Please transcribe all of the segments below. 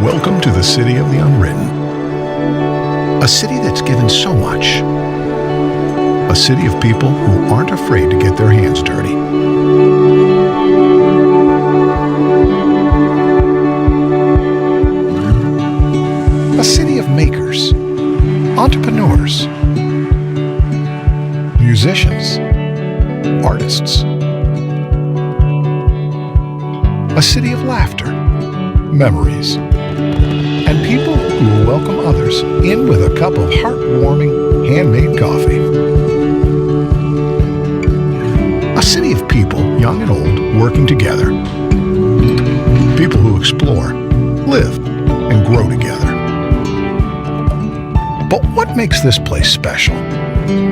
Welcome to the city of the unwritten. A city that's given so much. A city of people who aren't afraid to get their hands dirty. A city of makers, entrepreneurs, musicians, artists. A city of laughter, memories, and people who will welcome others in with a cup of heartwarming, handmade coffee. A city of people, young and old, working together. People who explore, live, and grow together. But what makes this place special?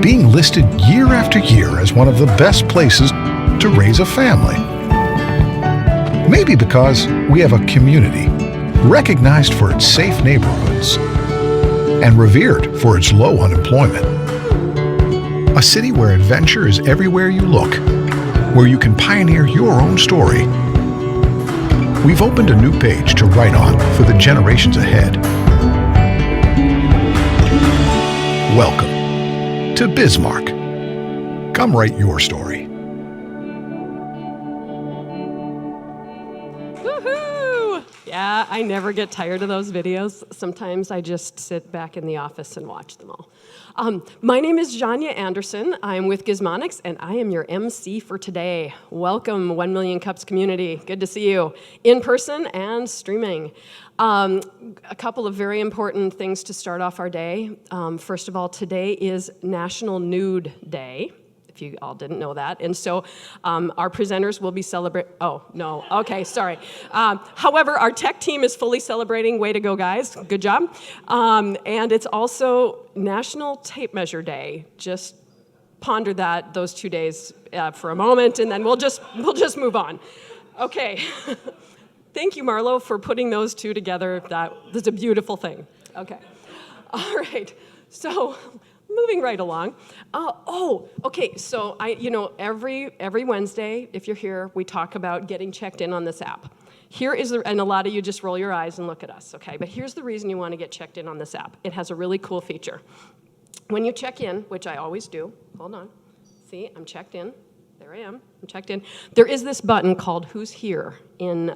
Being listed year after year as one of the best places to raise a family. Maybe because we have a community recognized for its safe neighborhoods and revered for its low unemployment. A city where adventure is everywhere you look, where you can pioneer your own story. We've opened a new page to write on for the generations ahead. Welcome to Bismarck. Come write your story. Woohoo! Yeah, I never get tired of those videos. Sometimes I just sit back in the office and watch them all. My name is Janya Anderson. I'm with Gizmonics, and I am your MC for today. Welcome, 1 Million Cups community. Good to see you in person and streaming. A couple of very important things to start off our day. First of all, today is National Nude Day, if you all didn't know that. And so our presenters will be celebrating, oh, no, okay, sorry. However, our tech team is fully celebrating. Way to go, guys, good job. And it's also National Tape Measure Day. Just ponder those 2 days for a moment, and then we'll just move on. Okay. Thank you, Marlo, for putting those two together. That's a beautiful thing. Okay. All right. So, moving right along. Okay. So every Wednesday, if you're here, we talk about getting checked in on this app. And a lot of you just roll your eyes and look at us, okay? But here's the reason you want to get checked in on this app. It has a really cool feature. When you check in, which I always do, hold on. See, I'm checked in. There I am. I'm checked in. There is this button called Who's Here in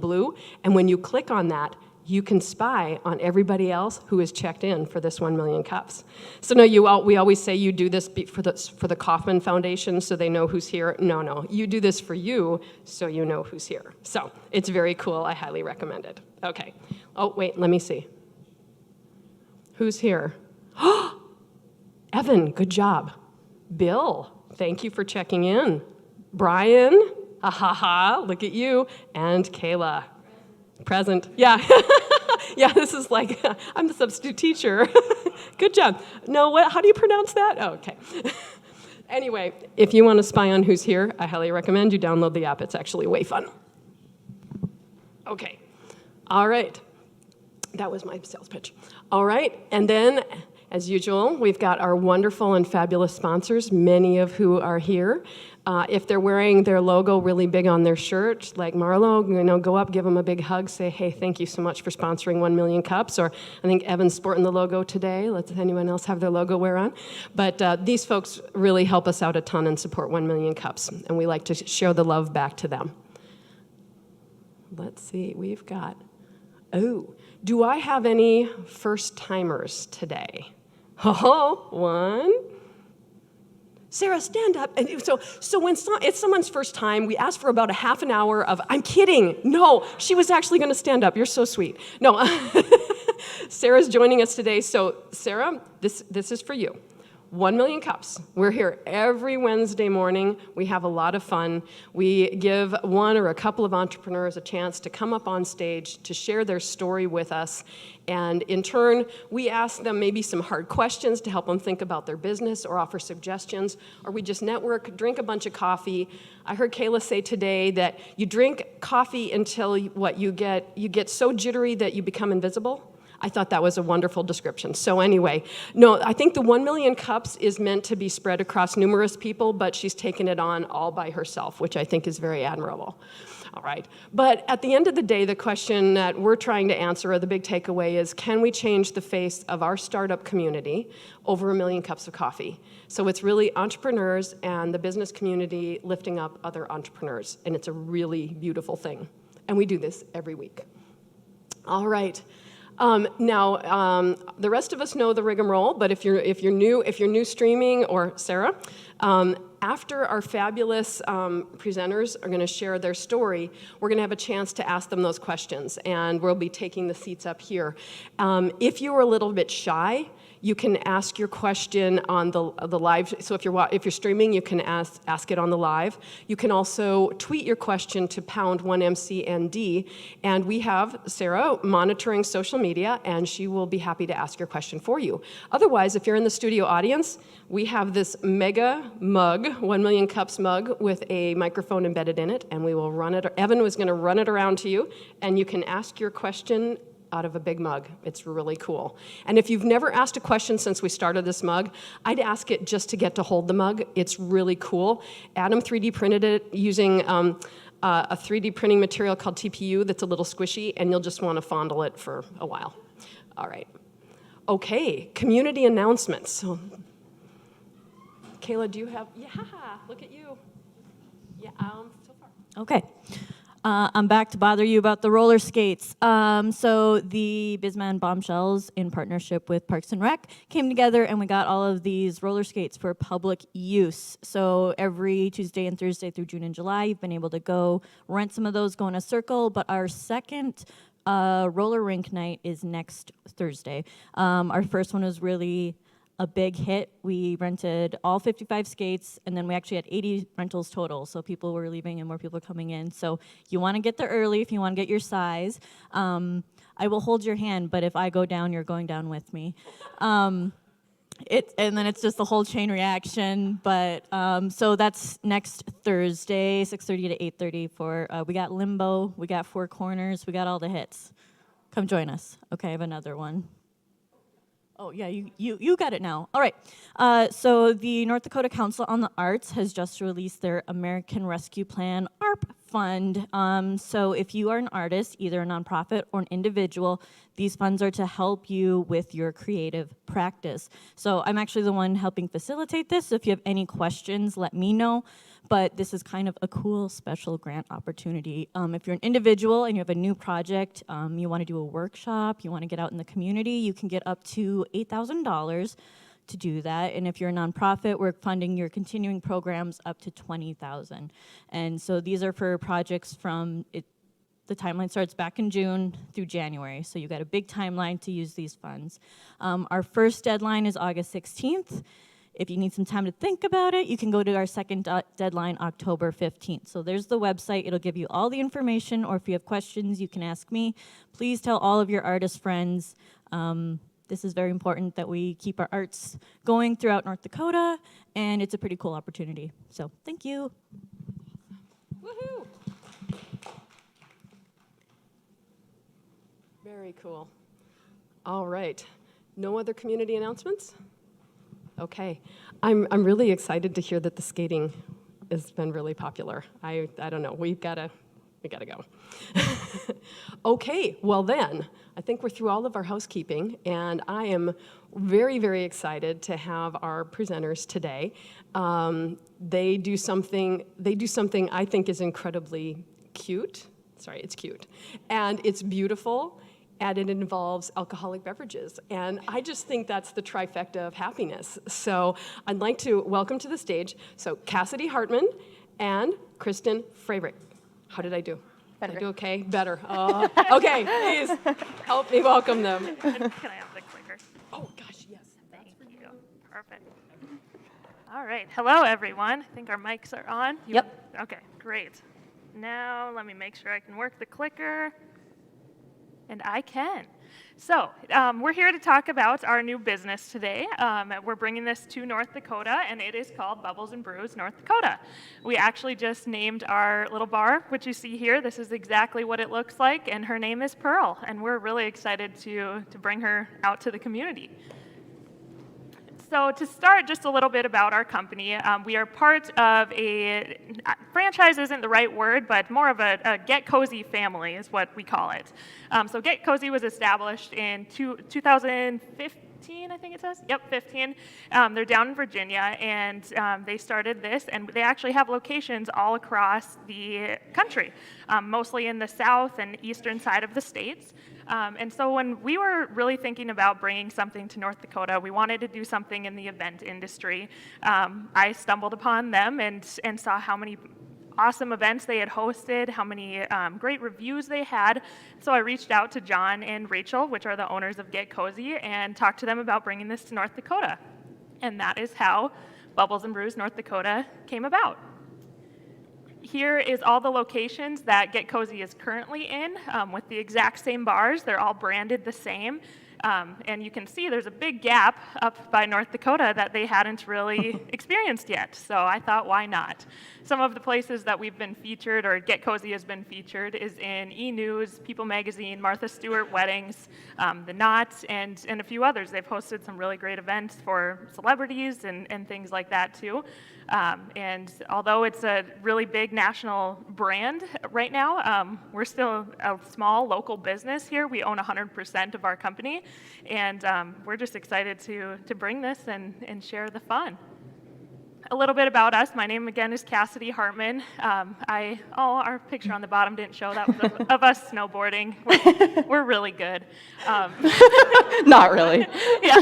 blue, and when you click on that, you can spy on everybody else who is checked in for this 1 million cups. So no, we always say you do this for the Kauffman Foundation so they know who's here. No, you do this for you so you know who's here. So it's very cool. I highly recommend it. Okay. Oh, wait, let me see. Who's here? Evan, good job. Bill, thank you for checking in. Brian, look at you. And Kayla, present. Yeah, yeah, this is like, I'm the substitute teacher. Good job. No, how do you pronounce that? Oh, okay. Anyway, if you want to spy on who's here, I highly recommend you download the app. It's actually way fun. Okay, all right. That was my sales pitch. All right, and then, as usual, we've got our wonderful and fabulous sponsors, many of who are here. If they're wearing their logo really big on their shirt, like Marlo, go up, give them a big hug, say, hey, thank you so much for sponsoring 1 Million Cups. Or I think Evan's sporting the logo today. Let anyone else have their logo wear on. But these folks really help us out a ton and support 1 Million Cups, and we like to show the love back to them. Let's see, we've got, do I have any first-timers today? One. Sarah, stand up. And so when it's someone's first time, we ask for about a half an hour of, I'm kidding. No, she was actually going to stand up. You're so sweet. No, Sarah's joining us today. So Sarah, this is for you. 1 Million Cups. We're here every Wednesday morning. We have a lot of fun. We give one or a couple of entrepreneurs a chance to come up on stage to share their story with us. And in turn, we ask them maybe some hard questions to help them think about their business or offer suggestions. Or we just network, drink a bunch of coffee. I heard Kayla say today that you drink coffee until you get so jittery that you become invisible. I thought that was a wonderful description. So anyway, no, I think the 1 Million Cups is meant to be spread across numerous people, but she's taken it on all by herself, which I think is very admirable. All right. But at the end of the day, the question that we're trying to answer, or the big takeaway, is can we change the face of our startup community over 1 million cups of coffee? So it's really entrepreneurs and the business community lifting up other entrepreneurs, and it's a really beautiful thing. And we do this every week. All right. Now, the rest of us know the rigmarole, but if you're new streaming, or Sarah, after our fabulous presenters are going to share their story, we're going to have a chance to ask them those questions, and we'll be taking the seats up here. If you are a little bit shy, you can ask your question on the live. So if you're streaming, you can ask it on the live. You can also tweet your question to #1MCND, and we have Sarah monitoring social media, and she will be happy to ask your question for you. Otherwise, if you're in the studio audience, we have this mega mug, 1 million cups mug, with a microphone embedded in it, and we will run it. Evan was going to run it around to you, and you can ask your question out of a big mug. It's really cool. And if you've never asked a question since we started this mug, I'd ask it just to get to hold the mug. It's really cool. Adam 3D printed it using a 3D printing material called TPU that's a little squishy, and you'll just want to fondle it for a while. All right. Okay, community announcements. So, Kayla, do you have, yeah, look at you. Yeah, so far. Okay. I'm back to bother you about the roller skates. So the Bismarck Bombshells, in partnership with Parks and Rec, came together and we got all of these roller skates for public use. So every Tuesday and Thursday through June and July, you've been able to go rent some of those, go in a circle. But our second roller rink night is next Thursday. Our first one was really a big hit. We rented all 55 skates, and then we actually had 80 rentals total, so people were leaving and more people coming in. So you want to get there early if you want to get your size. I will hold your hand, but if I go down, you're going down with me. And then it's just a whole chain reaction. But so that's next Thursday, 6:30 to 8:30 for, we got Limbo, we got Four Corners, we got all the hits. Come join us. Okay, I have another one. Oh, yeah, you got it now. All right. So the North Dakota Council on the Arts has just released their American Rescue Plan ARP fund. So if you are an artist, either a nonprofit or an individual, these funds are to help you with your creative practice. So I'm actually the one helping facilitate this. So if you have any questions, let me know. But this is kind of a cool special grant opportunity. If you're an individual and you have a new project, you want to do a workshop, you want to get out in the community, you can get up to $8,000 to do that. And if you're a nonprofit, we're funding your continuing programs up to $20,000. And so these are for projects from the timeline starts back in June through January, so you got a big timeline to use these funds. Our first deadline is August 16th. If you need some time to think about it, you can go to our second deadline, October 15th. So there's the website. It'll give you all the information, or if you have questions, you can ask me. Please tell all of your artist friends. This is very important that we keep our arts going throughout North Dakota, and it's a pretty cool opportunity. So thank you. Woohoo! Very cool. All right. No other community announcements? Okay. I'm really excited to hear that the skating has been really popular. I don't know. We gotta go. Okay. Well then, I think we're through all of our housekeeping, and I am very, very excited to have our presenters today. They do something I think is incredibly cute. Sorry, it's cute. And it's beautiful, and it involves alcoholic beverages. And I just think that's the trifecta of happiness. So I'd like to welcome to the stage, so Cassity Hartman and Krysten Faehnrich. How did I do? Better. Did I do okay? Better. Okay, please help me welcome them. Can I have the clicker? Oh, gosh, yes. Thank you. Perfect. All right. Hello, everyone. I think our mics are on. Yep. Okay, great. Now let me make sure I can work the clicker. And I can. So we're here to talk about our new business today. We're bringing this to North Dakota, and it is called Bubbles and Brews North Dakota. We actually just named our little bar, which you see here. This is exactly what it looks like, and her name is Pearl, and we're really excited to bring her out to the community. Let's So to start, just a little bit about our company. We are part of franchise isn't the right word, but more of a Get Cozy family is what we call it. So Get Cozy was established in 2015, I think it says. Yep, 15. They're down in Virginia, and they started this, and they actually have locations all across the country, mostly in the south and eastern side of the states. And so when we were really thinking about bringing something to North Dakota, we wanted to do something in the event industry. I stumbled upon them and saw how many awesome events they had hosted, how many great reviews they had. So I reached out to John and Rachel, which are the owners of Get Cozy, and talked to them about bringing this to North Dakota. And that is how Bubbles and Brews North Dakota came about. Here is all the locations that Get Cozy is currently in, with the exact same bars. They're all branded the same. And you can see there's a big gap up by North Dakota that they hadn't really experienced yet. So I thought, why not? Some of the places that we've been featured, or Get Cozy has been featured, is in E! News, People Magazine, Martha Stewart Weddings, The Knot, and a few others. They've hosted some really great events for celebrities and things like that too. And although it's a really big national brand right now, we're still a small local business here. We own 100% of our company, and we're just excited to bring this and share the fun. A little bit about us. My name again is Cassity Hartman. Our picture on the bottom didn't show. That was of us snowboarding. We're really good. Not really. Yeah.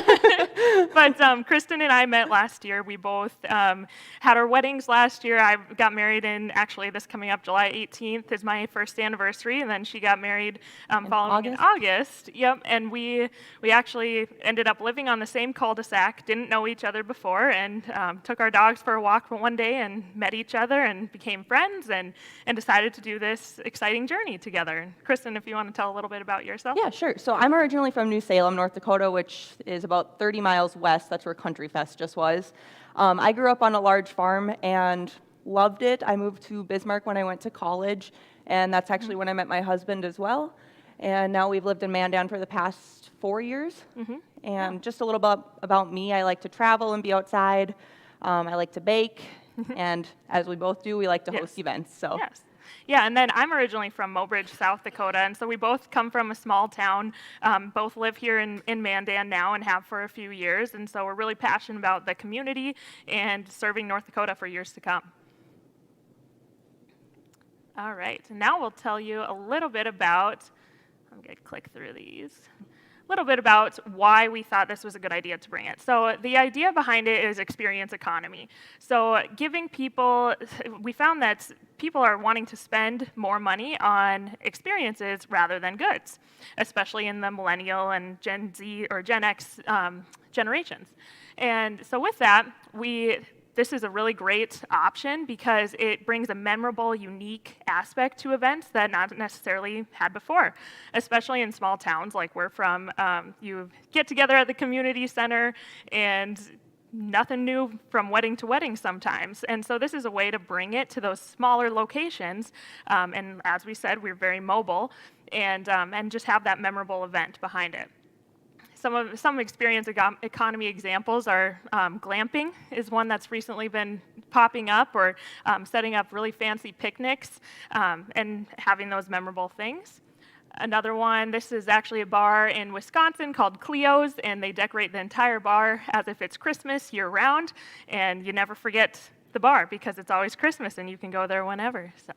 But Krysten and I met last year. We both had our weddings last year. I got married actually this coming up July 18th is my first anniversary, and then she got married following in August. Yep. And we actually ended up living on the same cul-de-sac, didn't know each other before, and took our dogs for a walk one day and met each other and became friends and decided to do this exciting journey together. Krysten, if you want to tell a little bit about yourself. Yeah, sure. So I'm originally from New Salem, North Dakota, which is about 30 miles west. That's where Country Fest just was. I grew up on a large farm and loved it. I moved to Bismarck when I went to college, and that's actually when I met my husband as well. And now we've lived in Mandan for the past 4 years. And just a little bit about me, I like to travel and be outside. I like to bake, and as we both do, we like to host events. So. Yes. Yeah, and then I'm originally from Mobridge, South Dakota, and so we both come from a small town, both live here in Mandan now and have for a few years, and so we're really passionate about the community and serving North Dakota for years to come. All right, and now we'll tell you a little bit about, I'm going to click through these. A little bit about why we thought this was a good idea to bring it. So the idea behind it is experience economy. So giving people, we found that people are wanting to spend more money on experiences rather than goods, especially in the millennial and Gen Z or Gen X generations. And so with that, this is a really great option because it brings a memorable, unique aspect to events that not necessarily had before, especially in small towns like we're from. You get together at the community center and nothing new from wedding to wedding sometimes. And so this is a way to bring it to those smaller locations. And as we said, we're very mobile and just have that memorable event behind it. Some experience economy examples are glamping is one that's recently been popping up, or setting up really fancy picnics and having those memorable things. Another one, this is actually a bar in Wisconsin called Cleo's, and they decorate the entire bar as if it's Christmas year-round, and you never forget the bar because it's always Christmas and you can go there whenever. So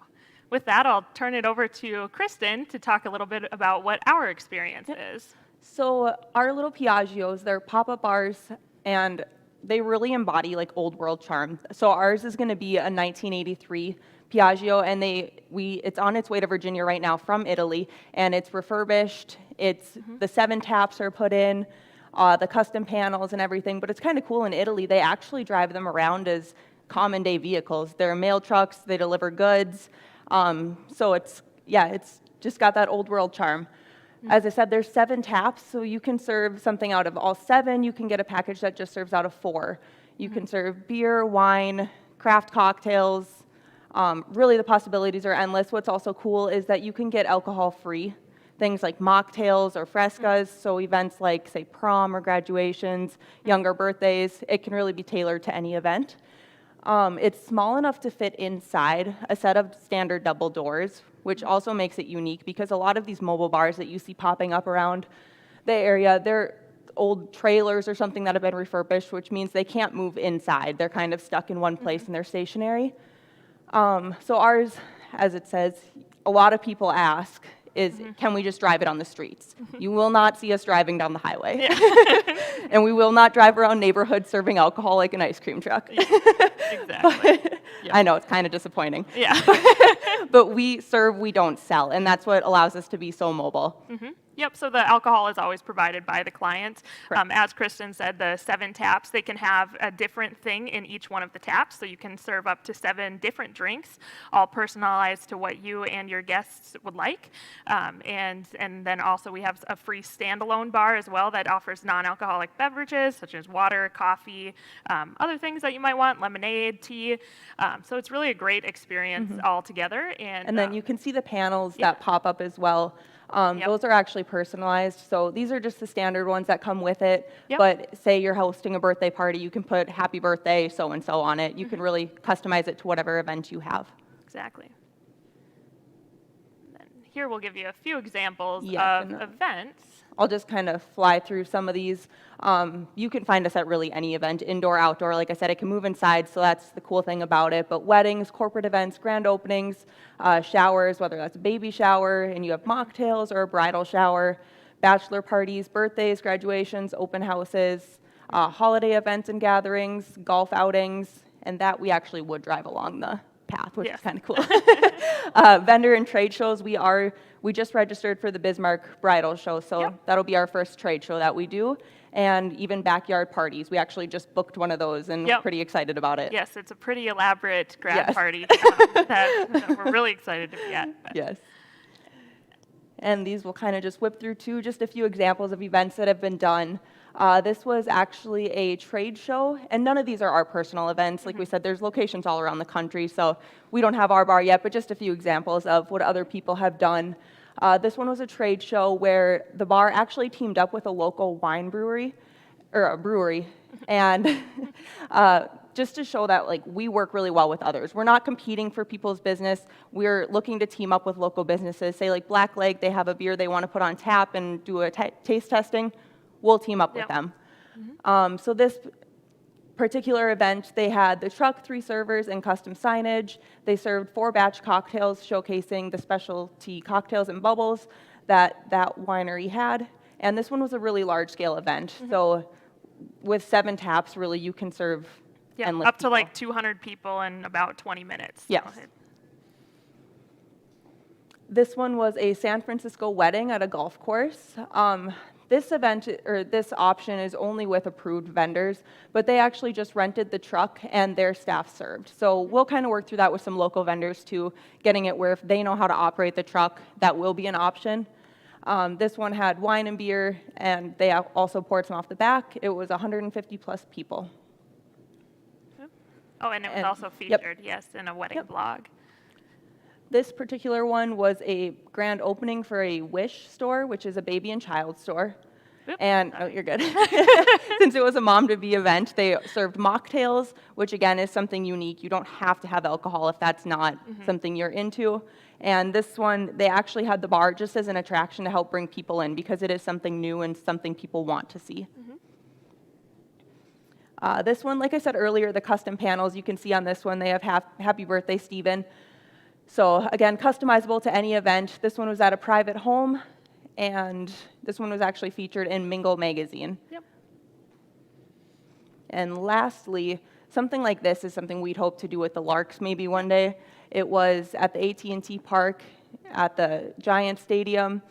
with that, I'll turn it over to Krysten to talk a little bit about what our experience is. So our little Piaggios, they're pop-up bars, and they really embody like old world charm. So ours is going to be a 1983 Piaggio, and it's on its way to Virginia right now from Italy, and it's refurbished. The 7 taps are put in, the custom panels and everything. But it's kind of cool. In Italy, they actually drive them around as common day vehicles. They're mail trucks. They deliver goods. So it's just got that old world charm. As I said, there's 7 taps, so you can serve something out of all 7. You can get a package that just serves out of 4. You can serve beer, wine, craft cocktails. Really, the possibilities are endless. What's also cool is that you can get alcohol free. things like mocktails or frescas, so events like, say, prom or graduations, younger birthdays, it can really be tailored to any event. It's small enough to fit inside a set of standard double doors, which also makes it unique because a lot of these mobile bars that you see popping up around the area, they're old trailers or something that have been refurbished, which means they can't move inside. They're kind of stuck in one place and they're stationary. So ours, as it says, a lot of people ask is, can we just drive it on the streets? You will not see us driving down the highway. And we will not drive around neighborhoods serving alcohol like an ice cream truck. Exactly. I know, it's kind of disappointing. Yeah. But we serve, we don't sell, and that's what allows us to be so mobile. Yep, so the alcohol is always provided by the client. As Krysten said, the 7 taps, they can have a different thing in each one of the taps, so you can serve up to 7 different drinks, all personalized to what you and your guests would like. And then also we have a free standalone bar as well that offers non-alcoholic beverages, such as water, coffee, other things that you might want, lemonade, tea. So it's really a great experience altogether. And then you can see the panels that pop up as well. Those are actually personalized. So these are just the standard ones that come with it. But say you're hosting a birthday party, you can put happy birthday so-and-so on it. You can really customize it to whatever event you have. Exactly. And then here we'll give you a few examples of events. I'll just kind of fly through some of these. You can find us at really any event, indoor, outdoor. Like I said, it can move inside, so that's the cool thing about it. But weddings, corporate events, grand openings, showers, whether that's a baby shower and you have mocktails or a bridal shower, bachelor parties, birthdays, graduations, open houses, holiday events and gatherings, golf outings, and that we actually would drive along the path, which is kind of cool. Vendor and trade shows, we just registered for the Bismarck bridal show, so that'll be our first trade show that we do. And even backyard parties. We actually just booked one of those and we're pretty excited about it. Yes, it's a pretty elaborate grad party that we're really excited to be at. Yes. And these will kind of just whip through too, just a few examples of events that have been done. This was actually a trade show, and none of these are our personal events. Like we said, there's locations all around the country, so we don't have our bar yet, but just a few examples of what other people have done. This one was a trade show where the bar actually teamed up with a local wine brewery, or a brewery, and just to show that like we work really well with others. We're not competing for people's business. We're looking to team up with local businesses. Say like Black Leg, they have a beer they want to put on tap and do a taste testing. We'll team up with them. So this particular event, they had the truck, 3 servers, and custom signage. They served 4 batch cocktails showcasing the specialty cocktails and bubbles that winery had. And this one was a really large-scale event. So with 7 taps, really, you can serve endless up to people. like 200 people in about 20 minutes. Yes. This one was a San Francisco wedding at a golf course. This event, or this option, is only with approved vendors, but they actually just rented the truck and their staff served. So we'll kind of work through that with some local vendors too, getting it where if they know how to operate the truck, that will be an option. This one had wine and beer, and they also poured some off the back. It was 150 plus people. Oh, and it was also featured, yes, in a wedding blog. This particular one was a grand opening for a Wish store, which is a baby and child store. And, oh, you're good. Since it was a mom-to-be event, they served mocktails, which again is something unique. You don't have to have alcohol if that's not something you're into. And this one, they actually had the bar just as an attraction to help bring people in because it is something new and something people want to see. This one, like I said earlier, the custom panels, you can see on this one, they have Happy Birthday, Stephen. So again, customizable to any event. This one was at a private home, and this one was actually featured in Mingle magazine. And lastly, something like this is something we'd hope to do with the Larks maybe one day. It was at the AT&T Park at the Giant Stadium.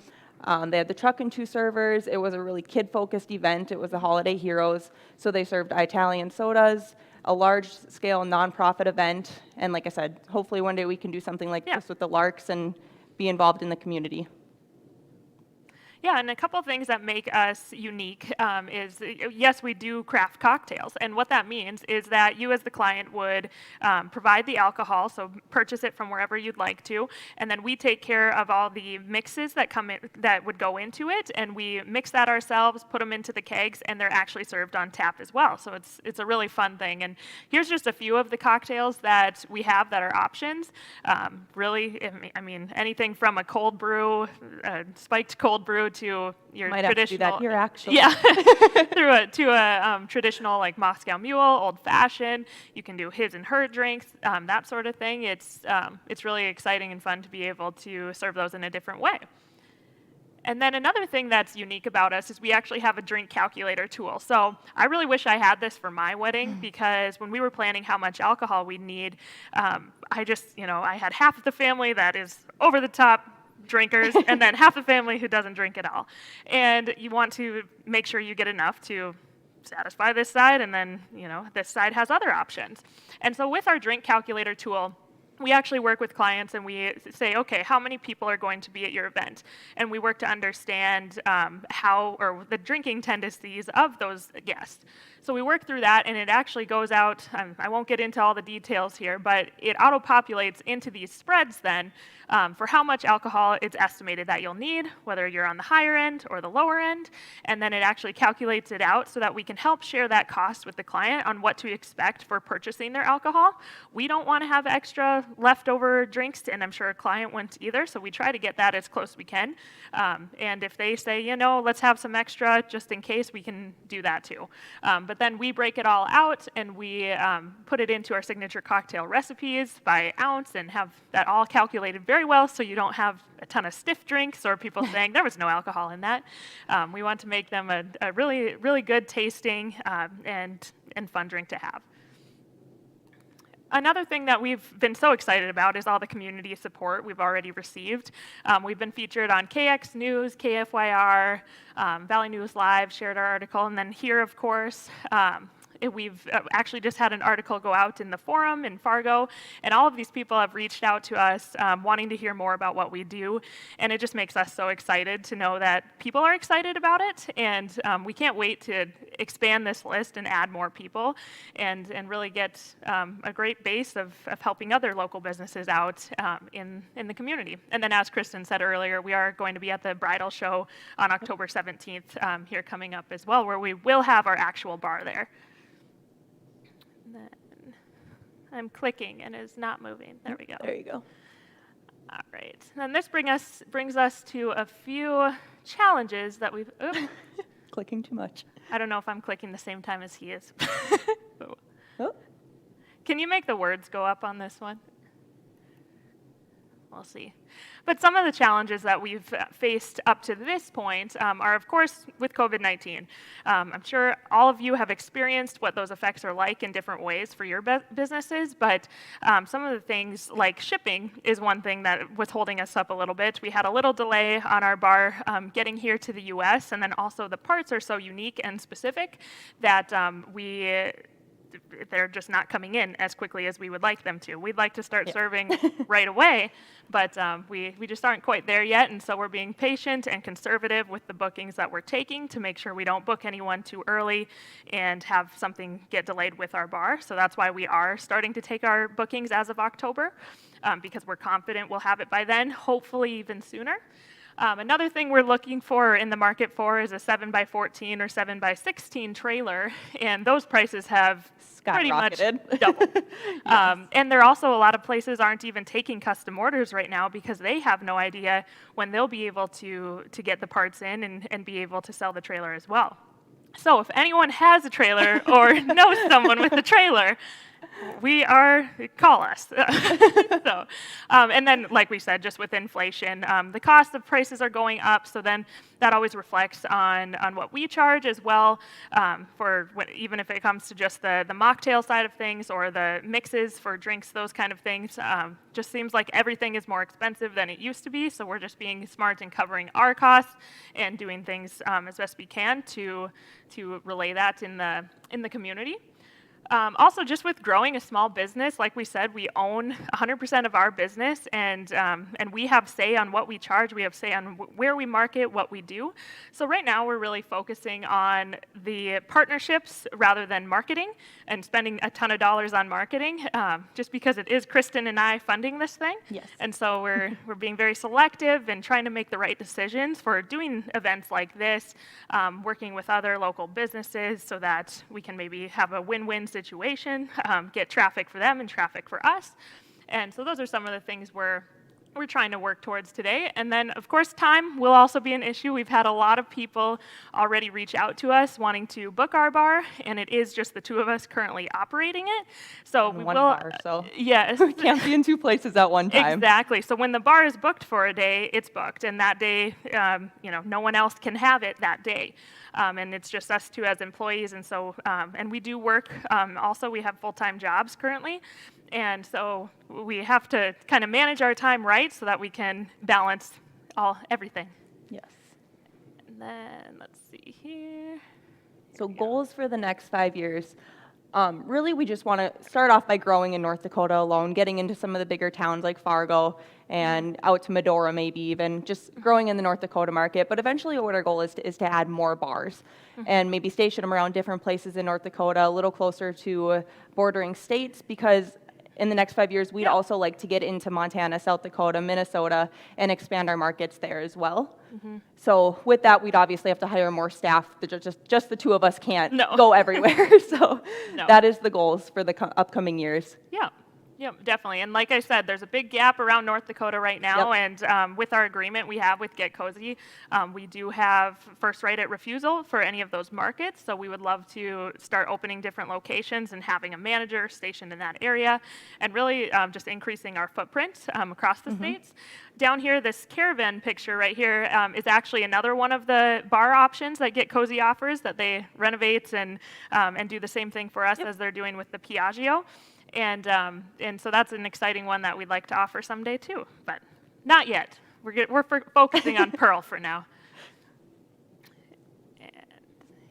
They had the truck and 2 servers. It was a really kid-focused event. It was the Holiday Heroes, so they served Italian sodas, a large-scale nonprofit event, and like I said, hopefully one day we can do something like this with the Larks and be involved in the community. Yeah, and a couple things that make us unique is, yes, we do craft cocktails. And what that means is that you as the client would provide the alcohol, so purchase it from wherever you'd like to, and then we take care of all the mixes that come in, that would go into it, and we mix that ourselves, put them into the kegs, and they're actually served on tap as well. So it's a really fun thing. And here's just a few of the cocktails that we have that are options. Really, I mean, anything from a cold brew, a spiked cold brew, to your Might have to do traditional, that here, actually. yeah, to a traditional like Moscow Mule, Old Fashioned. You can do his and her drinks, that sort of thing. It's really exciting and fun to be able to serve those in a different way. And then another thing that's unique about us is we actually have a drink calculator tool. So I really wish I had this for my wedding, because when we were planning how much alcohol we'd need, I just, I had half of the family that is over the top drinkers, and then half the family who doesn't drink at all. And you want to make sure you get enough to satisfy this side, and then, this side has other options. And so with our drink calculator tool, we actually work with clients and we say, okay, how many people are going to be at your event? And we work to understand how, or the drinking tendencies of those guests. So we work through that, and it actually goes out, I won't get into all the details here, but it auto-populates into these spreads then for how much alcohol it's estimated that you'll need, whether you're on the higher end or the lower end, and then it actually calculates it out so that we can help share that cost with the client on what to expect for purchasing their alcohol. We don't want to have extra leftover drinks, and I'm sure a client wouldn't either, so we try to get that as close as we can. And if they say, let's have some extra just in case, we can do that too. But then we break it all out, and we put it into our signature cocktail recipes by ounce and have that all calculated very well, so you don't have a ton of stiff drinks or people saying there was no alcohol in that. We want to make them a really, really good tasting and fun drink to have. Another thing that we've been so excited about is all the community support we've already received. We've been featured on KX News, KFYR, Valley News Live, shared our article, and then here, of course, we've actually just had an article go out in the forum in Fargo, and all of these people have reached out to us wanting to hear more about what we do, and it just makes us so excited to know that people are excited about it, and we can't wait to expand this list and add more people and really get a great base of helping other local businesses out in the community. And then, as Krysten said earlier, we are going to be at the bridal show on October 17th here coming up as well, where we will have our actual bar there. Then I'm clicking and it's not moving. There we go. There you go. All right. Then this brings us to a few challenges that we've. Clicking too much. I don't know if I'm clicking the same time as he is. Oh. Can you make the words go up on this one? We'll see. But some of the challenges that we've faced up to this point are, of course, with COVID-19. I'm sure all of you have experienced what those effects are like in different ways for your businesses, but some of the things like shipping is one thing that was holding us up a little bit. We had a little delay on our bar getting here to the US, and then also the parts are so unique and specific that they're just not coming in as quickly as we would like them to. We'd like to start serving right away, but we just aren't quite there yet, and so we're being patient and conservative with the bookings that we're taking to make sure we don't book anyone too early and have something get delayed with our bar. So that's why we are starting to take our bookings as of October, because we're confident we'll have it by then, hopefully even sooner. Another thing we're looking for in the market for is a 7x14 or 7x16 trailer, and those prices have pretty much doubled. Yes. And there are also a lot of places aren't even taking custom orders right now because they have no idea when they'll be able to get the parts in and be able to sell the trailer as well. So if anyone has a trailer or knows someone with a trailer, call us. So, and then, like we said, just with inflation, the cost of prices are going up, so then that always reflects on what we charge as well, even if it comes to just the mocktail side of things or the mixes for drinks, those kind of things. Just seems like everything is more expensive than it used to be, so we're just being smart and covering our costs and doing things as best we can to relay that in the community. Also, just with growing a small business, like we said, we own 100% of our business, and we have say on what we charge. We have say on where we market, what we do. So right now, we're really focusing on the partnerships rather than marketing and spending a ton of dollars on marketing, just because it is Krysten and I funding this thing. Yes. And so we're being very selective and trying to make the right decisions for doing events like this, working with other local businesses so that we can maybe have a win-win situation, get traffic for them and traffic for us. And so those are some of the things we're trying to work towards today. And then, of course, time will also be an issue. We've had a lot of people already reach out to us wanting to book our bar, and it is just the two of us currently operating it. So we One will, bar, so yes. we can't be in two places at one time. Exactly. So when the bar is booked for a day, it's booked, and that day, no one else can have it that day. And it's just us two as employees, and so, and we do work, also we have full-time jobs currently, and so we have to kind of manage our time right so that we can balance everything. Yes. And then, let's see here. So goals for the next 5 years. Really, we just want to start off by growing in North Dakota alone, getting into some of the bigger towns like Fargo and out to Medora maybe even, just growing in the North Dakota market. But eventually what our goal is to add more bars and maybe station them around different places in North Dakota, a little closer to bordering states, because in the next 5 years, we'd also like to get into Montana, South Dakota, Minnesota, and expand our markets there as well. So with that, we'd obviously have to hire more staff. Just the two of us can't go everywhere. So that is the goals for the upcoming years. Yeah, definitely. And like I said, there's a big gap around North Dakota right now. And with our agreement we have with Get Cozy, we do have first right at refusal for any of those markets. So we would love to start opening different locations and having a manager stationed in that area, and really just increasing our footprint across the states. Down here, this caravan picture right here is actually another one of the bar options that Get Cozy offers, that they renovate and do the same thing for us as they're doing with the Piaggio. And so that's an exciting one that we'd like to offer someday too, but not yet. We're focusing on Pearl for now. And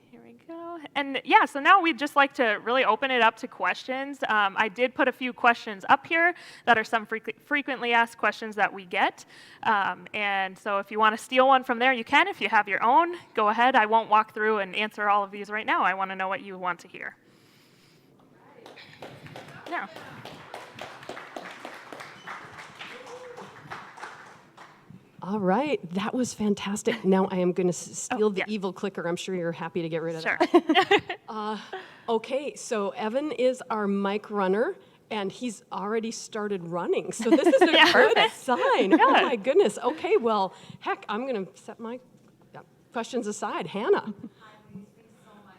here we go. And yeah, so now we'd just like to really open it up to questions. I did put a few questions up here that are some frequently asked questions that we get. And so if you want to steal one from there, you can. If you have your own, go ahead. I won't walk through and answer all of these right now. I want to know what you want to hear. Yeah. All right, that was fantastic. Now I am going to steal the evil clicker. I'm sure you're happy to get rid of that. Okay, so Evan is our mic runner, and he's already started running. So this is a good sign. Oh my goodness. Okay, well, heck, I'm going to set my questions aside. Hannah. Hi, thanks so much.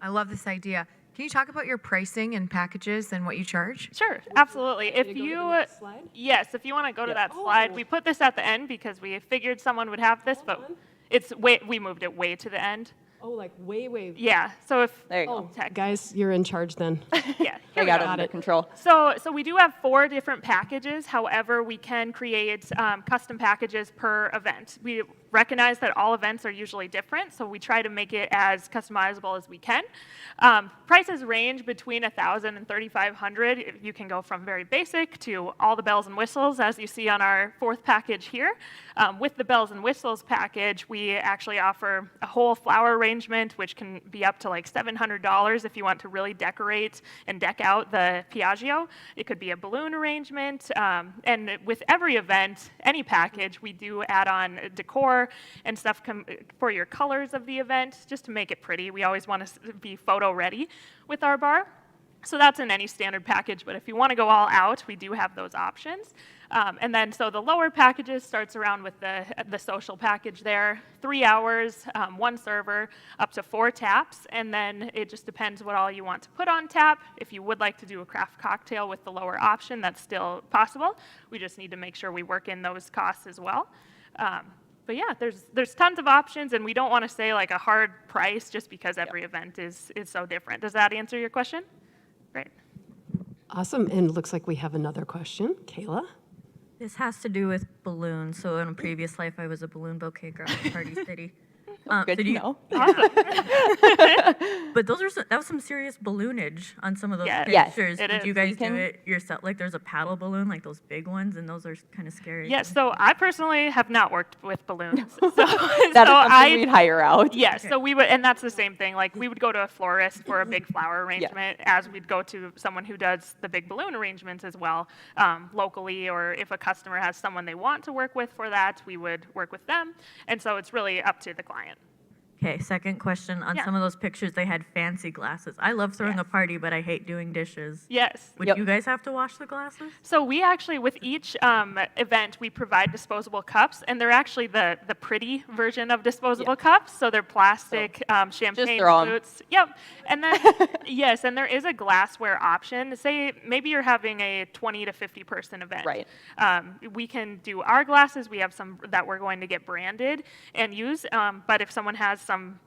I love this idea. Can you talk about your pricing and packages and what you charge? Sure, absolutely. If to you, go to the next slide? yes, if you want to go to that slide, we put this at the end because we figured someone would have this, but it's we moved it way to the end. Oh, like way. Yeah. So if There you go. Guys, you're in charge then. yeah, I got it under control. So we do have 4 different packages. However, we can create custom packages per event. We recognize that all events are usually different, so we try to make it as customizable as we can. Prices range between $1,000 and $3,500. You can go from very basic to all the bells and whistles, as you see on our 4th package here. With the bells and whistles package, we actually offer a whole flower arrangement, which can be up to like $700 if you want to really decorate and deck out the Piaggio. It could be a balloon arrangement. And with every event, any package, we do add on decor and stuff for your colors of the event, just to make it pretty. We always want to be photo ready with our bar. So that's in any standard package, but if you want to go all out, we do have those options. And then, so the lower packages starts around with the social package there, 3 hours, 1 server, up to 4 taps, and then it just depends what all you want to put on tap. If you would like to do a craft cocktail with the lower option, that's still possible. We just need to make sure we work in those costs as well. But yeah, there's tons of options, and we don't want to say like a hard price just because every event is so different. Does that answer your question? Great. Awesome, and it looks like we have another question. Kayla? This has to do with balloons. So in a previous life, I was a balloon bouquet girl at Party City. Good so to know. But that was some serious balloonage on some of those Yes. pictures. It Did is. you guys You can- do it yourself? Like there's a paddle balloon, like those big ones, and those are kind of scary. Yes, so I personally have not worked with balloons. So, That is so something we'd hire out. Yes, so we would, and that's the same thing. Like we would go to a florist for a big flower arrangement, as we'd go to someone who does the big balloon arrangements as well, locally, or if a customer has someone they want to work with for that, we would work with them. And so it's really up to the client. Okay, second question. On Yeah. some of those pictures, they had fancy glasses. I love throwing a Yes. party, but I hate doing dishes. Yes. Would Yep. you guys have to wash the glasses? So we actually, with each event, we provide disposable cups, and they're actually the pretty version of disposable cups. So they're plastic, champagne throw 'em. flutes. Yep. And then, yes, and there is a glassware option. Say maybe you're having a 20 to 50 person event. Right. We can do our glasses. We have some that we're going to get branded and use. But if someone has some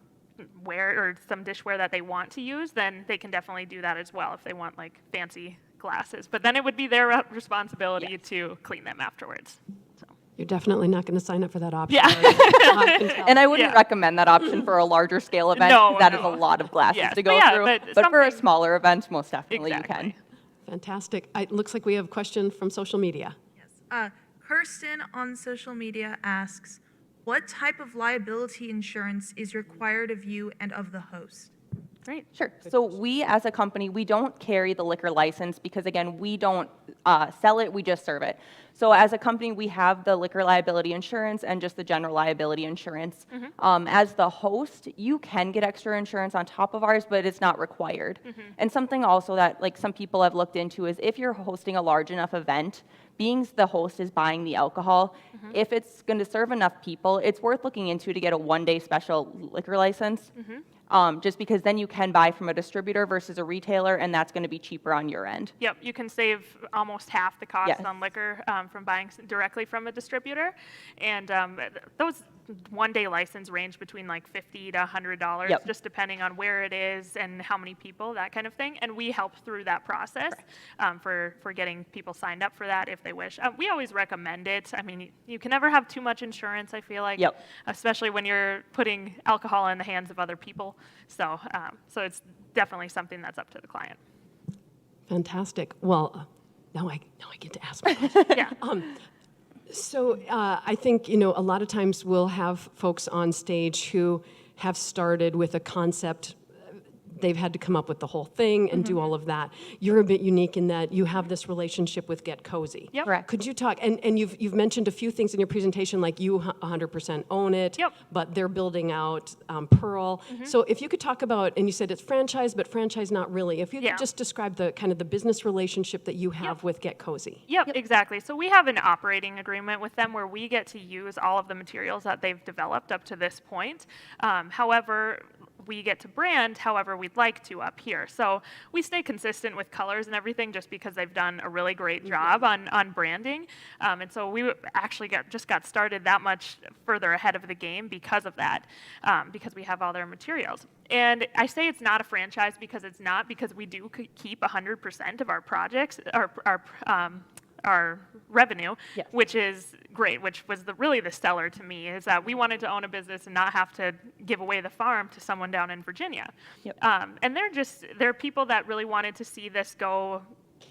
ware or some dishware that they want to use, then they can definitely do that as well if they want like fancy glasses. But then it would be their responsibility to clean them afterwards. So. You're definitely not going to sign up for that option. Yeah. I can tell. And I wouldn't Yeah. recommend that option for a larger scale event. No, 'Cause that is no. a lot of glasses Yes, to but go yeah, through. but But for a something- smaller event, most definitely you Exactly. can. Fantastic. It looks like we have a question from social media. Yes. Krysten on social media asks, what type of liability insurance is required of you and of the host? Great. Sure. So we, as a company, we don't carry the liquor license because, again, we don't sell it, we just serve it. So as a company, we have the liquor liability insurance and just the general liability insurance. As the host, you can get extra insurance on top of ours, but it's not required. And something also that like some people have looked into is if you're hosting a large enough event, being the host is buying the alcohol, if it's going to serve enough people, it's worth looking into to get a one-day special liquor license. Just because then you can buy from a distributor versus a retailer, and that's going to be cheaper on your end. Yep, you can save almost half the cost Yes. on liquor from buying directly from a distributor. And those one-day license range between like $50 to $100, Yep. just depending on where it is and how many people, that kind of thing. And we help through that process for getting people signed up for that if they wish. We always recommend it. I mean, you can never have too much insurance, I feel like, Yep. especially when you're putting alcohol in the hands of other people. So, so it's definitely something that's up to the client. Fantastic. Well, now I get to ask my question. Yeah. So I think, a lot of times we'll have folks on stage who have started with a concept. They've had to come up with the whole thing and do all of that. You're a bit unique in that you have this relationship with Get Cozy. Yep. Correct. Could you talk, and you've mentioned a few things in your presentation, like you 100% own it, Yep. but they're building out Pearl. So if you could talk about, and you said it's franchise, but franchise not really. If you Yeah. could just describe the kind of the business relationship that you have with Get Cozy. Yep, exactly. So we have an operating agreement with them where we get to use all of the materials that they've developed up to this point. However, we get to brand however we'd like to up here. So we stay consistent with colors and everything just because they've done a really great job on branding. And so we actually just got started that much further ahead of the game because of that, because we have all their materials. And I say it's not a franchise because it's not, because we do keep 100% of our projects, our revenue, Yes. which is great, which was really the stellar to me, is that we wanted to own a business and not have to give away the farm to someone down in Virginia. Yep. And they're people that really wanted to see this go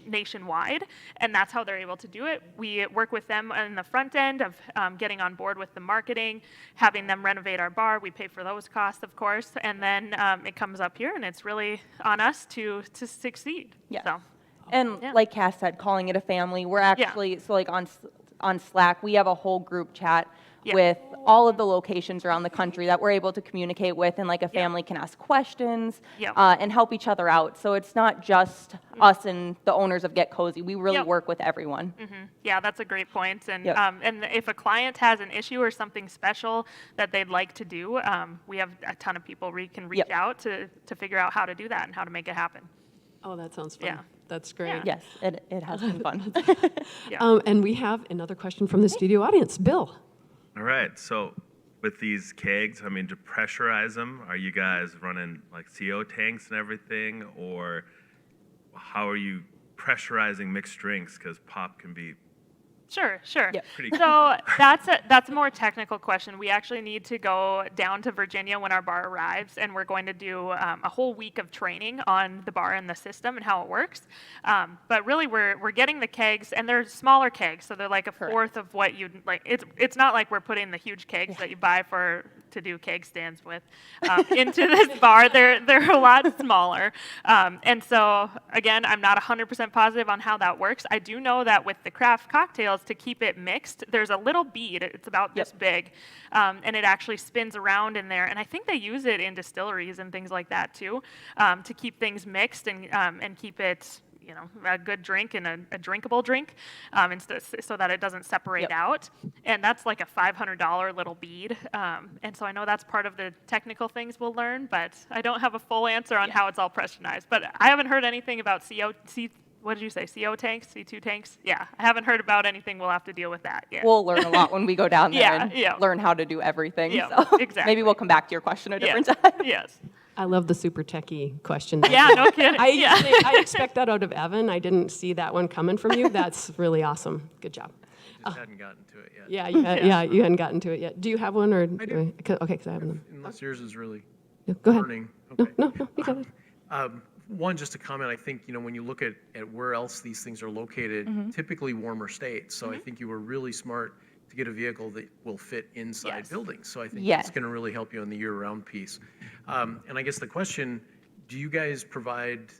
nationwide, and that's how they're able to do it. We work with them on the front end of getting on board with the marketing, having them renovate our bar. We pay for those costs, of course, and then it comes up here, and it's really on us to succeed. Yes. So. And Yeah. like Cass said, calling it a family, we're actually, so like on Slack, we have a whole group chat Yeah. with all of the locations around the country that we're able to communicate with, and like a family can ask questions Yep. and help each other out. So it's not just us and the owners of Get Cozy. We really Yep. work with everyone. Yeah, that's a great point. And Yep. and if a client has an issue or something special that they'd like to do, we have a ton of people we can reach Yep. out to figure out how to do that and how to make it happen. Oh, that sounds fun. Yeah. That's great. Yeah. Yes, it has been fun. Yeah. And we have another question from the studio audience. Bill. All right, so with these kegs, I mean, to pressurize them, are you guys running like CO tanks and everything, or how are you pressurizing mixed drinks? Because pop can be Sure, sure. Yep. So that's a more technical question. We actually need to go down to Virginia when our bar arrives, and we're going to do a whole week of training on the bar and the system and how it works. But really, we're getting the kegs, and they're smaller kegs, so they're like a fourth of what you'd like. It's not like we're putting the huge kegs that you buy to do keg stands with into this bar. They're a lot smaller, and so again, I'm not 100% positive on how that works. I do know that with the craft cocktails, to keep it mixed, there's a little bead. It's about this big, and it actually spins around in there. And I think they use it in distilleries and things like that too, to keep things mixed and keep it, a good drink and a drinkable drink, so that it doesn't separate out. And that's like a $500 little bead. And so I know that's part of the technical things we'll learn, but I don't have a full answer on how it's all pressurized. But I haven't heard anything about what did you say, CO tanks, C2 tanks? Yeah, I haven't heard about anything. We'll have to deal with that. Yeah. We'll learn a lot when we go down there and learn how to do everything. Yeah, so exactly. Maybe we'll come back to your question a different time. Yes. I love the super techie question. Yeah, no kidding. I expect that out of Evan. I didn't see that one coming from you. That's really awesome. Good job. Just hadn't gotten to it yet. You hadn't gotten to it yet. Do you have one, or I do. Okay, because I have them. Unless yours is really Go ahead. burning. No, Okay. no, you got it. One, just to comment, I think, when you look at where else these things are located, typically warmer states. So I think you were really smart to get a vehicle that will fit inside buildings. So I think it's going to really help you on the year-round piece. And I guess the question, do you guys provide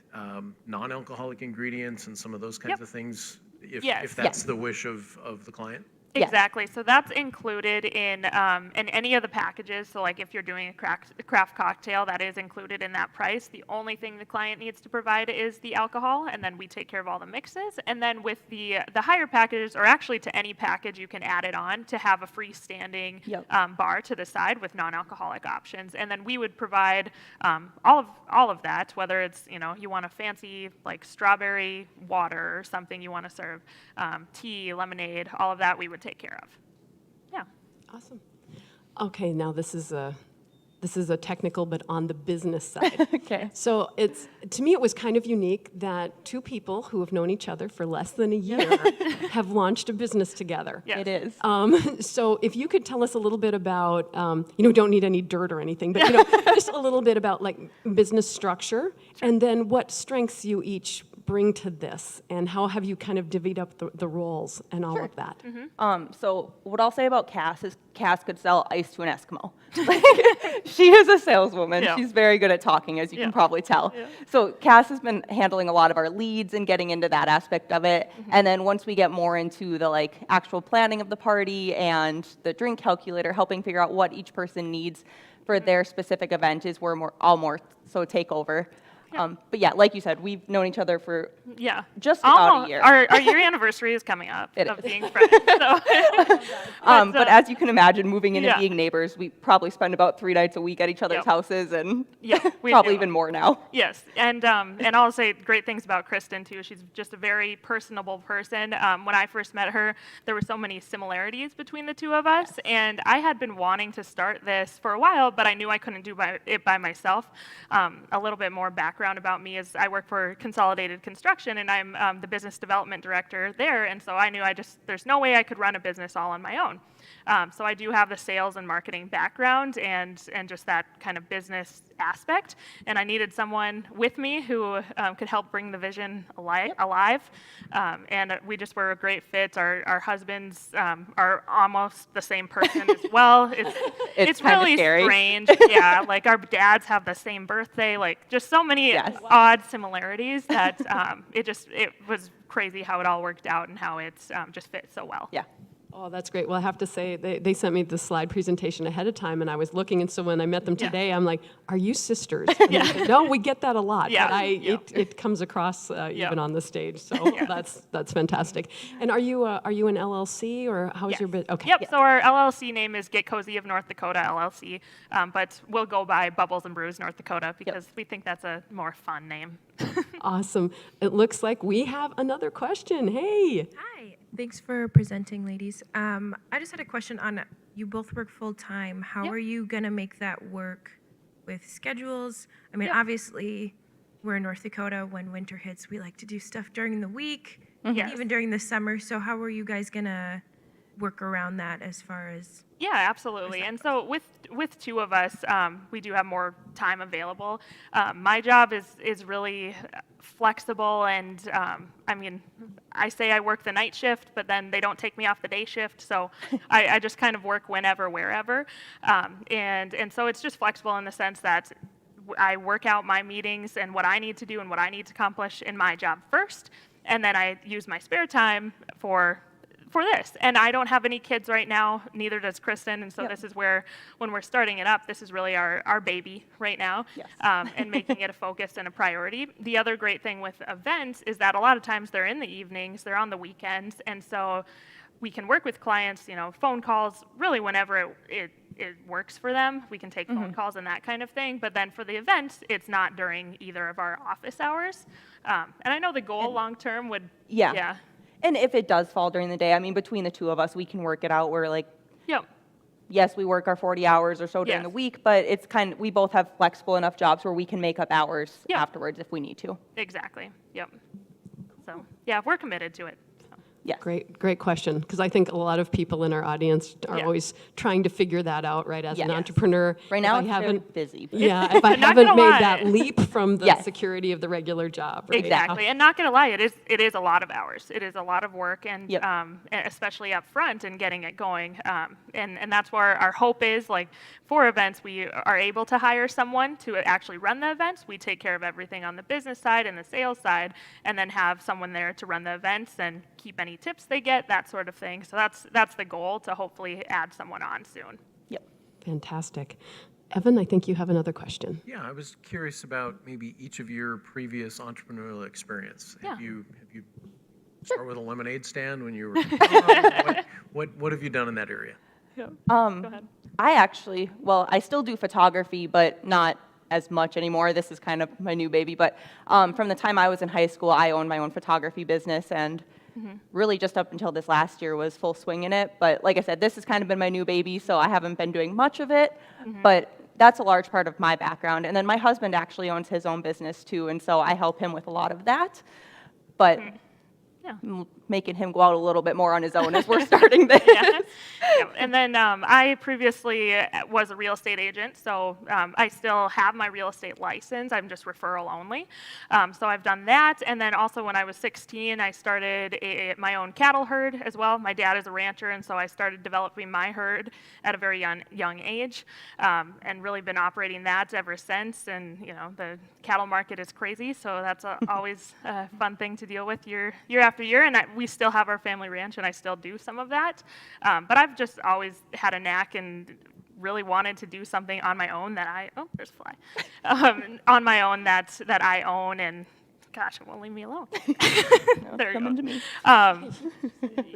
non-alcoholic ingredients and some of those kinds of things if that's the wish of the client? Exactly. So that's included in any of the packages. So like if you're doing a craft cocktail, that is included in that price. The only thing the client needs to provide is the alcohol, and then we take care of all the mixes. And then with the higher packages, or actually to any package, you can add it on to have a freestanding bar to the side with non-alcoholic options. And then we would provide all of that, whether it's you want a fancy like strawberry water or something you want to serve, tea, lemonade, all of that we would take care of. Yeah. Awesome. Okay, now this is a technical, but on the business side. Okay. So to me, it was kind of unique that two people who have known each other for less than a year have launched a business together. It is. So if you could tell us a little bit about, don't need any dirt or anything, but just a little bit about like business structure, and then what strengths you each bring to this, and how have you kind of divvied up the roles and all of that? So what I'll say about Cass is Cass could sell ice to an Eskimo. She is a saleswoman. Yeah. She's very good at talking, as you can probably tell. Yeah. So Cass has been handling a lot of our leads and getting into that aspect of it. And then once we get more into the actual planning of the party and the drink calculator, helping figure out what each person needs for their specific event is where I'll more so take over. But yeah, like you said, we've known each other for just about a year. Our year anniversary is coming up of being friends. So. But as you can imagine, moving in and being neighbors, we probably spend about 3 nights a week at each other's houses, and probably even more now. Yes, and I'll say great things about Krysten too. She's just a very personable person. When I first met her, there were so many similarities between the two of us, and I had been wanting to start this for a while, but I knew I couldn't do it by myself. A little bit more background about me is I work for Consolidated Construction, and I'm the business development director there, and so I knew there's no way I could run a business all on my own. So I do have the sales and marketing background and just that kind of business aspect, and I needed someone with me who could help bring the vision alive, and we just were a great fit. Our husbands are almost the same person as well. It's really scary. Strange. Yeah, like our dads have the same birthday, like just so many odd similarities that it was crazy how it all worked out and how it's just fit so well. Yeah. Oh, that's great. Well, I have to say, they sent me the slide presentation ahead of time, and I was looking, and so when I met them today, I'm like, are you sisters? And they said, no, we get that a lot, but it comes across even on the stage, so that's fantastic. And are you an LLC, or how is your business? Okay. Yep, so our LLC name is Get Cozy of North Dakota LLC, but we'll go by Bubbles and Brews North Dakota because we think that's a more fun name. Awesome. It looks like we have another question. Hey. Hi. Thanks for presenting, ladies. I just had a question on, you both work full-time. How are you going to make that work with schedules? I mean, obviously, we're in North Dakota. When winter hits, we like to do stuff during the week. Yes. even during the summer. So how are you guys gonna work around that as far as? Yeah, absolutely. And so with two of us, we do have more time available. My job is really flexible, and I mean, I say I work the night shift, but then they don't take me off the day shift, so I just kind of work whenever, wherever, and so it's just flexible in the sense that I work out my meetings and what I need to do and what I need to accomplish in my job first, and then I use my spare time for this. And I don't have any kids right now, neither does Krysten, and so this is where, when we're starting it up, this is really our baby right now, Yes. And making it a focus and a priority. The other great thing with events is that a lot of times they're in the evenings, they're on the weekends, and so we can work with clients, phone calls, really whenever it works for them. We can take phone calls and that kind of thing, but then for the events, it's not during either of our office hours. And I know the goal long-term would, yeah. And if it does fall during the day, I mean, between the two of us, we can work it out. We're like, Yep. yes, we work our 40 hours or so during the week, but it's we both have flexible enough jobs where we can make up hours afterwards if we need to. Exactly. Yep. So yeah, we're committed to it. Yes. Great question, because I think a lot of people in our audience are always trying to figure that out, right? As an entrepreneur, Right now, if I it's haven't, busy. But yeah, if I Not haven't gonna made lie. that leap from the security of the regular job, right? Exactly, and not gonna lie, it is a lot of hours. It is a lot of work, and Yep. Especially up front and getting it going. And that's where our hope is. Like for events, we are able to hire someone to actually run the events. We take care of everything on the business side and the sales side, and then have someone there to run the events and keep any tips they get, that sort of thing. So that's the goal, to hopefully add someone on soon. Yep. Fantastic. Evan, I think you have another question. Yeah, I was curious about maybe each of your previous entrepreneurial experience. Yeah. Have you start with a lemonade stand when you were what have you done in that area? Go ahead. I still do photography, but not as much anymore. This is kind of my new baby, but from the time I was in high school, I owned my own photography business, and really just up until this last year was full swing in it. But like I said, this has kind of been my new baby, so I haven't been doing much of it, but that's a large part of my background. And then my husband actually owns his own business too, and so I help him with a lot of that. But making him go out a little bit more on his own as we're starting this. Yeah. And then I previously was a real estate agent, so I still have my real estate license. I'm just referral only. So I've done that. And then also when I was 16, I started my own cattle herd as well. My dad is a rancher, and so I started developing my herd at a very young age, and really been operating that ever since. And the cattle market is crazy, so that's always a fun thing to deal with year after year. And we still have our family ranch, and I still do some of that. But I've just always had a knack and really wanted to do something on my own there's a fly, on my own that I own, and gosh, it won't leave me alone. There you go. To me.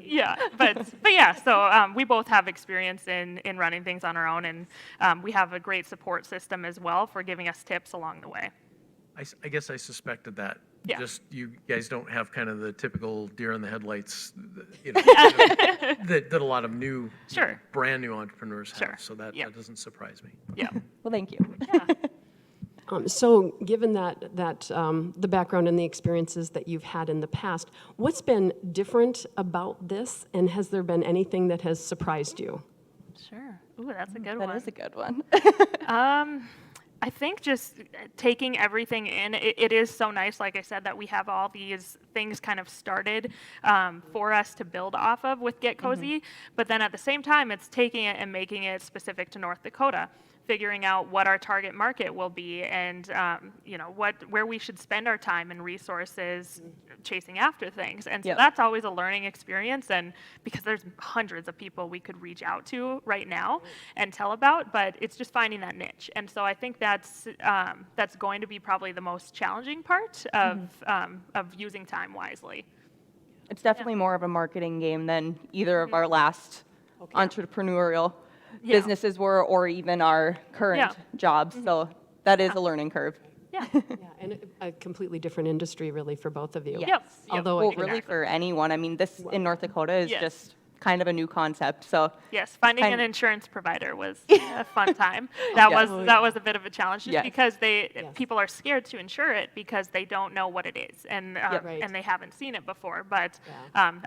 Yeah, but yeah, so we both have experience in running things on our own, and we have a great support system as well for giving us tips along the way. I guess I suspected that. Yeah. Just you guys don't have kind of the typical deer in the headlights, that a lot of new, brand new entrepreneurs have. Sure. So that doesn't surprise me. Yeah. Well, thank you. So given that the background and the experiences that you've had in the past, what's been different about this, and has there been anything that has surprised you? Sure. Ooh, that's a good one. That is a good one. I think just taking everything in, it is so nice, like I said, that we have all these things kind of started for us to build off of with Get Cozy, but then at the same time, it's taking it and making it specific to North Dakota, figuring out what our target market will be, and where we should spend our time and resources chasing after things. And so that's always a learning experience, and because there's hundreds of people we could reach out to right now and tell about, but it's just finding that niche. And so I think that's going to be probably the most challenging part of using time wisely. It's definitely more of a marketing game than either of our last entrepreneurial businesses were, or even our current jobs. So that is a learning curve. Yeah. And a completely different industry, really, for both of you. Yes. Although Well, really for anyone. I mean, this in North Dakota is just kind of a new concept. So yes, finding an insurance provider was a fun time. That was a bit of a challenge, just because people are scared to insure it because they don't know what it is, and and they haven't seen it before. But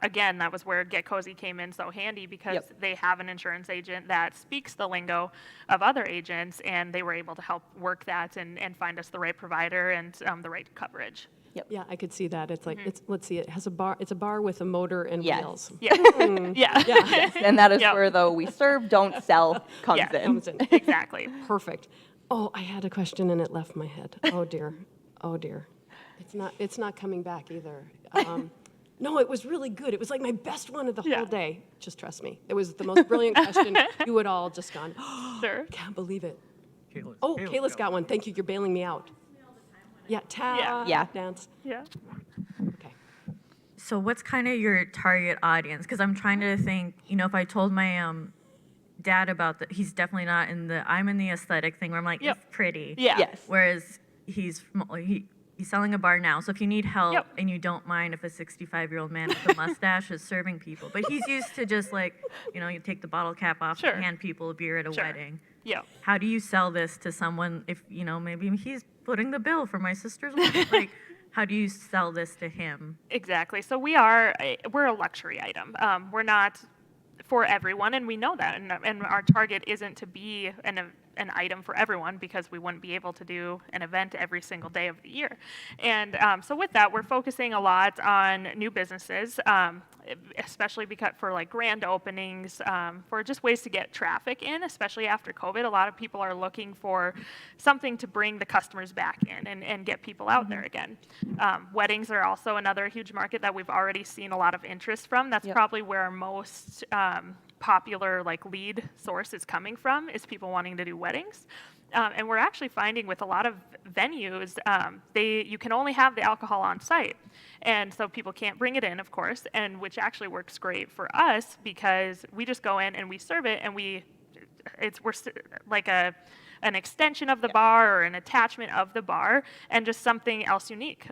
again, that was where Get Cozy came in so handy, because they have an insurance agent that speaks the lingo of other agents, and they were able to help work that and find us the right provider and the right coverage. Yep. Yeah, I could see that. It's like, let's see, it has a bar. It's a bar with a motor and wheels. Yeah. Yes, and that is where the we serve, don't sell comes in. Exactly. Perfect. Oh, I had a question and it left my head. Oh dear. Oh dear. It's not coming back either. No, it was really good. It was like my best one of the whole day. Just trust me. It was the most brilliant question. You had all just gone, sure. Can't believe it. Kayla's got one. Thank you. You're bailing me out. Yeah, dance. Yeah. Okay. So what's kind of your target audience? Because I'm trying to think, if I told my dad about that, he's definitely not I'm in the aesthetic thing where I'm like, it's pretty. Yeah. Yes. Whereas he's selling a bar now. So if you need help and you don't mind if a 65-year-old man with a mustache is serving people, but he's used to just you take the bottle cap off and hand people a beer at a wedding. Yeah. How do you sell this to someone if, maybe he's footing the bill for my sister's wedding? How do you sell this to him? Exactly. So we're a luxury item. We're not for everyone, and we know that. And our target isn't to be an item for everyone, because we wouldn't be able to do an event every single day of the year. And so with that, we're focusing a lot on new businesses, especially because for grand openings, for just ways to get traffic in, especially after COVID. A lot of people are looking for something to bring the customers back in and get people out there again. Weddings are also another huge market that we've already seen a lot of interest from. That's probably where our most popular lead source is coming from, is people wanting to do weddings. And we're actually finding with a lot of venues, you can only have the alcohol on site. And so people can't bring it in, of course, and which actually works great for us, because we just go in and we serve it, and we're like an extension of the bar or an attachment of the bar, and just something else unique,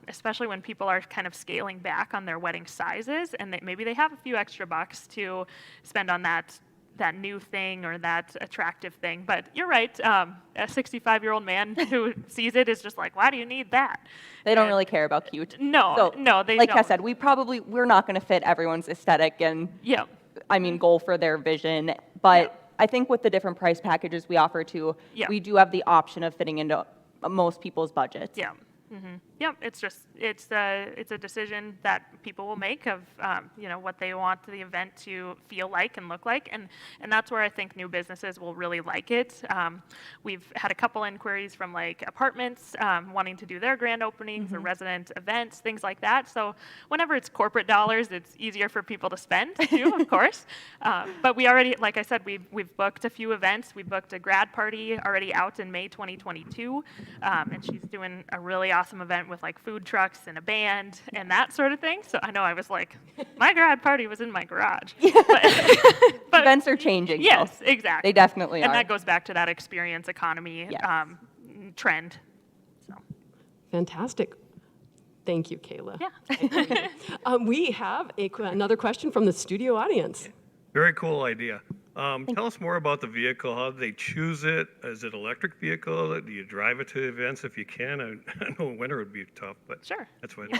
especially when people are kind of scaling back on their wedding sizes, and maybe they have a few extra bucks to spend on that new thing or that attractive thing. But you're right, a 65-year-old man who sees it is just like, why do you need that? They don't really care about cute. No, they don't. Like I said, we're not going to fit everyone's aesthetic and goal for their vision. But I think with the different price packages we offer too, we do have the option of fitting into most people's budgets. Yeah. Mm-hmm. Yep, it's a decision that people will make of what they want the event to feel like and look like, and that's where I think new businesses will really like it. We've had a couple inquiries from apartments wanting to do their grand openings or resident events, things like that. So whenever it's corporate dollars, it's easier for people to spend too, of course. But we already, like I said, we've booked a few events. We booked a grad party already out in May 2022, and she's doing a really awesome event with food trucks and a band and that sort of thing. So I know I was like, my grad party was in my garage. But events are changing. Yes, exactly. They definitely are. And that goes back to that experience economy trend. So. Fantastic. Thank you, Kayla. Yeah. We have another question from the studio audience. Very cool idea. Tell us more about the vehicle. How do they choose it? Is it an electric vehicle? Do you drive it to events if you can? I know winter would be tough, but sure. That's what.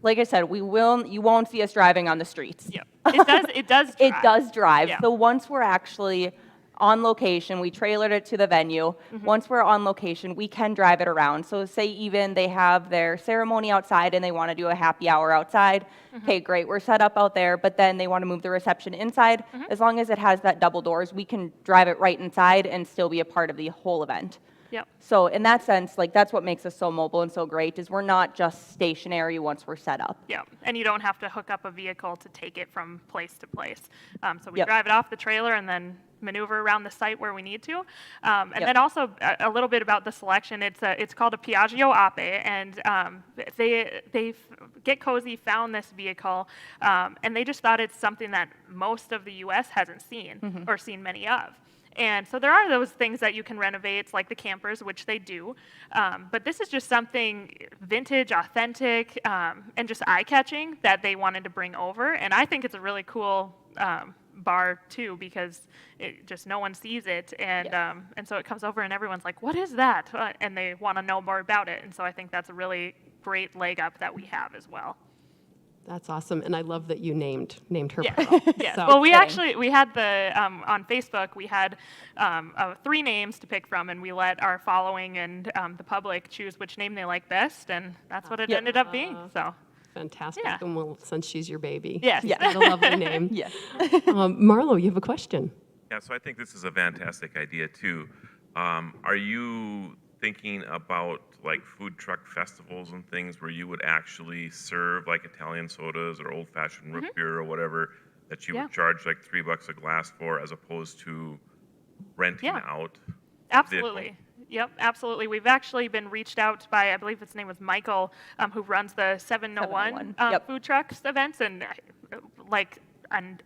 Like I said, you won't see us driving on the streets. Yeah, it does drive. It does drive. Yeah. So once we're actually on location, we trailered it to the venue. Once we're on location, we can drive it around. So say even they have their ceremony outside and they want to do a happy hour outside. Okay, great, we're set up out there, but then they want to move the reception inside. As long as it has that double doors, we can drive it right inside and still be a part of the whole event. Yep. So in that sense, that's what makes us so mobile and so great, is we're not just stationary once we're set up. Yeah, and you don't have to hook up a vehicle to take it from place to place. So we drive it off the trailer and then maneuver around the site where we need to. And then also a little bit about the selection. It's called a Piaggio Ape, and they Get Cozy found this vehicle, and they just thought it's something that most of the U.S. hasn't seen or seen many of. And so there are those things that you can renovate, like the campers, which they do. But this is just something vintage, authentic, and just eye-catching that they wanted to bring over. And I think it's a really cool bar too, because no one sees it, and so it comes over and everyone's like, "What is that?" And they want to know more about it. And so I think that's a really great leg up that we have as well. That's awesome, and I love that you named her. Yes. Pearl. Yes. So, Well, we had the on Facebook, we had 3 names to pick from, and we let our following and the public choose which name they like best, and that's what it ended up being. So. Fantastic. Yeah. And well, since she's your baby, Yes. she's got a lovely name. Yes. Marlo, you have a question. Yeah, so I think this is a fantastic idea too. Are you thinking about like food truck festivals and things where you would actually serve like Italian sodas or old-fashioned root beer or whatever that you would charge like $3 a glass for, as opposed to renting out? Absolutely. Yep, absolutely. We've actually been reached out by, I believe his name was Michael, who runs the 701 food trucks events, and like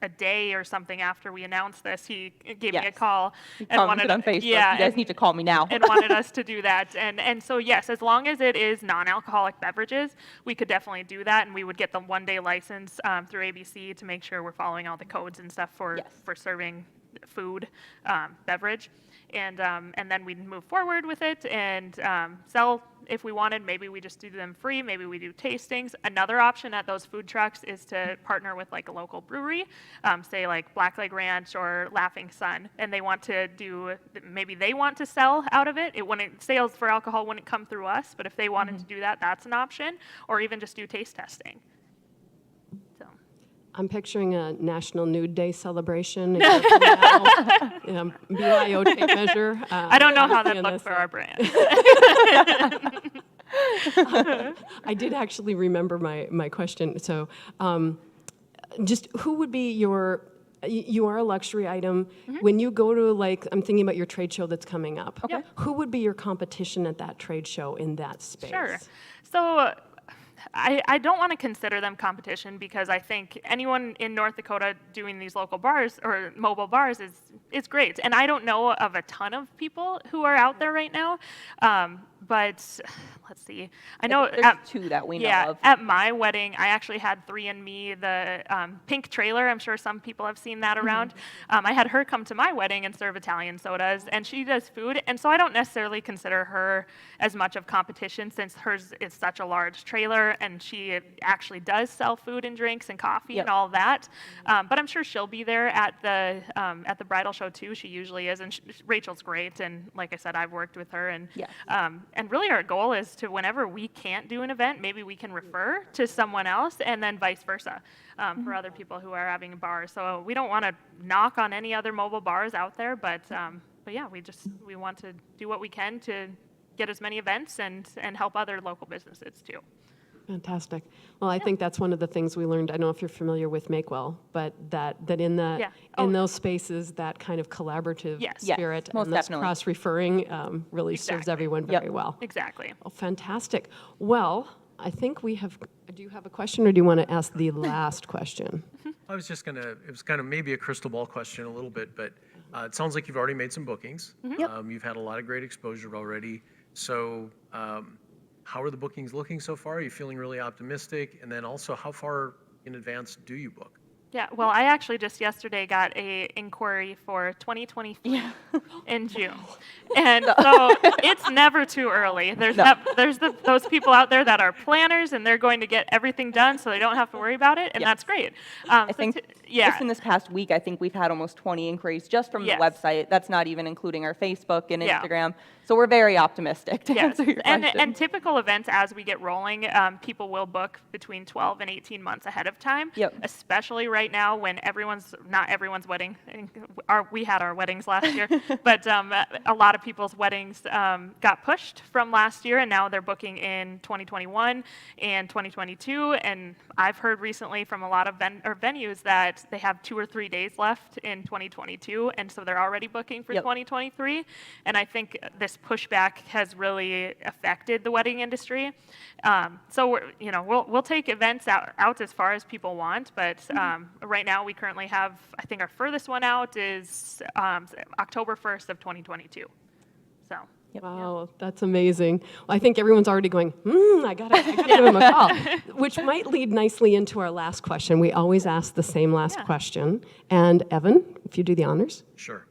a day or something after we announced this, he gave me a call and wanted on Facebook. You guys need to call me now. And wanted us to do that. And so yes, as long as it is non-alcoholic beverages, we could definitely do that, and we would get the 1-day license through ABC to make sure we're following all the codes and stuff for serving food, beverage. And then we'd move forward with it and sell if we wanted. Maybe we just do them free. Maybe we do tastings. Another option at those food trucks is to partner with like a local brewery, say like Blackleg Ranch or Laughing Sun, and they want to do, maybe they want to sell out of it. Sales for alcohol wouldn't come through us, but if they wanted to do that, that's an option, or even just do taste testing. I'm picturing a National Nude Day celebration. BYO tape measure. I don't know how that looks for our brand. I did actually remember my question. So just who would be you are a luxury item. When you go to, like, I'm thinking about your trade show that's coming up. Okay. Who would be your competition at that trade show in that space? Sure. So I don't want to consider them competition, because I think anyone in North Dakota doing these local bars or mobile bars is great. And I don't know of a ton of people who are out there right now. But let's see. I know there's 2 that we know of. At my wedding, I actually had 3andMe, the pink trailer. I'm sure some people have seen that around. I had her come to my wedding and serve Italian sodas, and she does food. And so I don't necessarily consider her as much of competition, since hers is such a large trailer, and she actually does sell food and drinks and coffee and all that. But I'm sure she'll be there at the bridal show too. She usually is, and Rachel's great. And like I said, I've worked with her, and really our goal is to, whenever we can't do an event, maybe we can refer to someone else, and then vice versa for other people who are having bars. So we don't want to knock on any other mobile bars out there, but yeah, we want to do what we can to get as many events and help other local businesses too. Fantastic. Well, I think that's one of the things we learned. I don't know if you're familiar with Makewell, but that in those spaces, that kind of collaborative spirit and this cross-referring really serves everyone very well. Exactly. Oh, fantastic. Well, I think we have. Do you have a question, or do you want to ask the last question? I was just gonna. It was kind of maybe a crystal ball question a little bit, but it sounds like you've already made some bookings. You've had a lot of great exposure already. So. How are the bookings looking so far? Are you feeling really optimistic? And then also, how far in advance do you book? Yeah, well, I actually just yesterday got a inquiry for 2023 in June, and so it's never too early. There's those people out there that are planners, and they're going to get everything done, so they don't have to worry about it, and that's great. I think just in this past week, I think we've had almost 20 inquiries just from the website. That's not even including our Facebook and Instagram. So we're very optimistic to answer your question. And typical events, as we get rolling, people will book between 12 and 18 months ahead of time, especially right now when not everyone's wedding, we had our weddings last year, but a lot of people's weddings got pushed from last year, and now they're booking in 2021 and 2022. And I've heard recently from a lot of venues that they have 2 or 3 days left in 2022, and so they're already booking for 2023. And I think this pushback has really affected the wedding industry. So we'll take events out as far as people want, but Right now, we currently have, I think our furthest one out is October 1st of 2022. So. Wow, that's amazing. Well, I think everyone's already going, I gotta give him a call. Which might lead nicely into our last question. We always ask the same last question. And Evan, if you do the honors. Sure.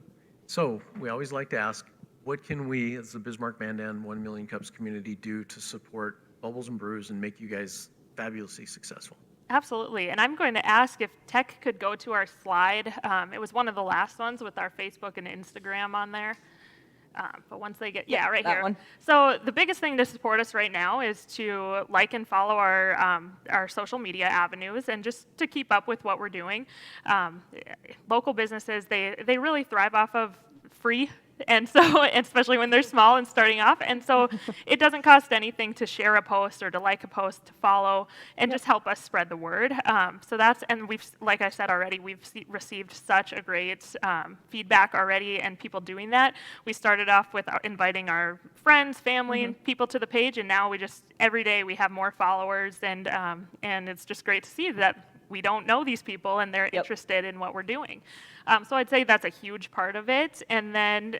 So we always like to ask, what can we, as the Bismarck Mandan 1 Million Cups community, do to support Bubbles and Brews and make you guys fabulously successful? Absolutely. And I'm going to ask if tech could go to our slide. It was one of the last ones with our Facebook and Instagram on there. But once they get, right here. One. So the biggest thing to support us right now is to like and follow our social media avenues and just to keep up with what we're doing. Local businesses, they really thrive off of free. And so, especially when they're small and starting off. And so it doesn't cost anything to share a post or to like a post, to follow, and just help us spread the word. So that's, and we've, like I said already, we've received such a great feedback already and people doing that. We started off with inviting our friends, family, and people to the page, and now we just, every day we have more followers, and it's just great to see that we don't know these people and they're interested in what we're doing. So I'd say that's a huge part of it. And then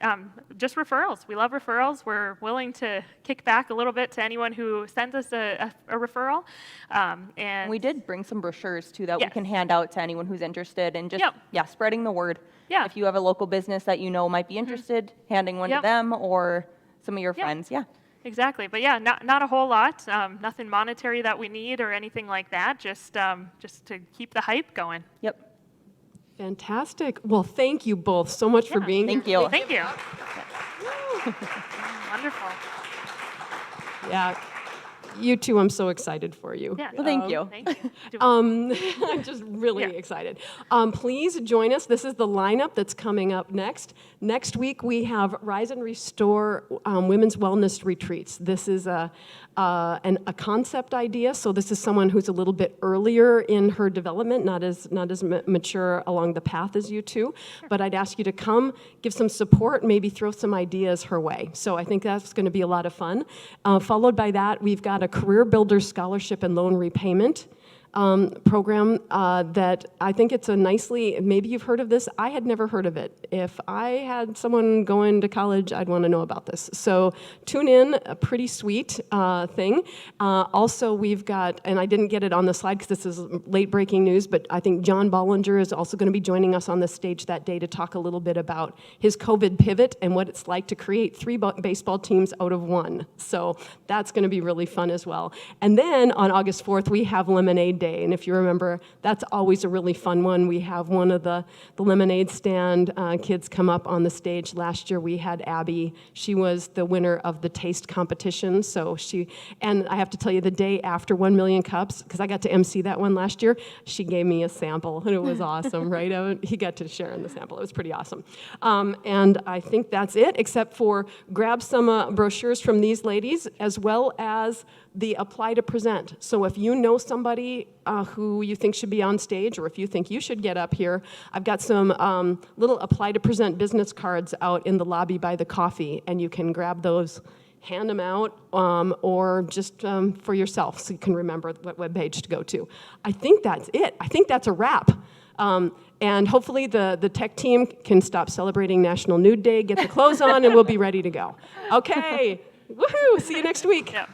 just referrals. We love referrals. We're willing to kick back a little bit to anyone who sends us a referral. And we did bring some brochures too that we can hand out to anyone who's interested, and just spreading the word. Yeah. If you have a local business that you know might be interested, handing one to them or some of your friends. Yeah. Exactly, but yeah, not a whole lot, nothing monetary that we need or anything like that, just to keep the hype going. Yep. Fantastic. Well, thank you both so much for being here. Thank you. Wonderful. Yeah. You two, I'm so excited for you. Yeah. Well, thank you. Thank you. I'm just really excited. Please join us. This is the lineup that's coming up next. Next week, we have Rise and Restore Women's Wellness Retreats. This is a concept idea, so this is someone who's a little bit earlier in her development, not as mature along the path as you two, but I'd ask you to come, give some support, maybe throw some ideas her way. So I think that's going to be a lot of fun. Followed by that, we've got a Career Builder Scholarship and Loan Repayment program that I think it's a nicely, maybe you've heard of this, I had never heard of it. If I had someone going to college, I'd want to know about this. So tune in, a pretty sweet thing. Also, we've got, and I didn't get it on the slide because this is late breaking news, but I think John Bollinger is also going to be joining us on the stage that day to talk a little bit about his COVID pivot and what it's like to create 3 baseball teams out of 1. So that's going to be really fun as well. And then on August 4th, we have Lemonade Day. And if you remember, that's always a really fun one. We have one of the lemonade stand kids come up on the stage. Last year we had Abby. She was the winner of the taste competition. So and I have to tell you, the day after 1 Million Cups, because I got to MC that one last year, she gave me a sample, and it was awesome, right? He got to share in the sample. It was pretty awesome. And I think that's it, except for grab some brochures from these ladies, as well as the Apply to Present. So if you know somebody who you think should be on stage, or if you think you should get up here, I've got some little Apply to Present business cards out in the lobby by the coffee, and you can grab those, hand them out, or just for yourself so you can remember what webpage to go to. I think that's it. I think that's a wrap. And hopefully the tech team can stop celebrating National Nude Day, get the clothes on, and we'll be ready to go. Okay. Woohoo! See you next week. Yeah.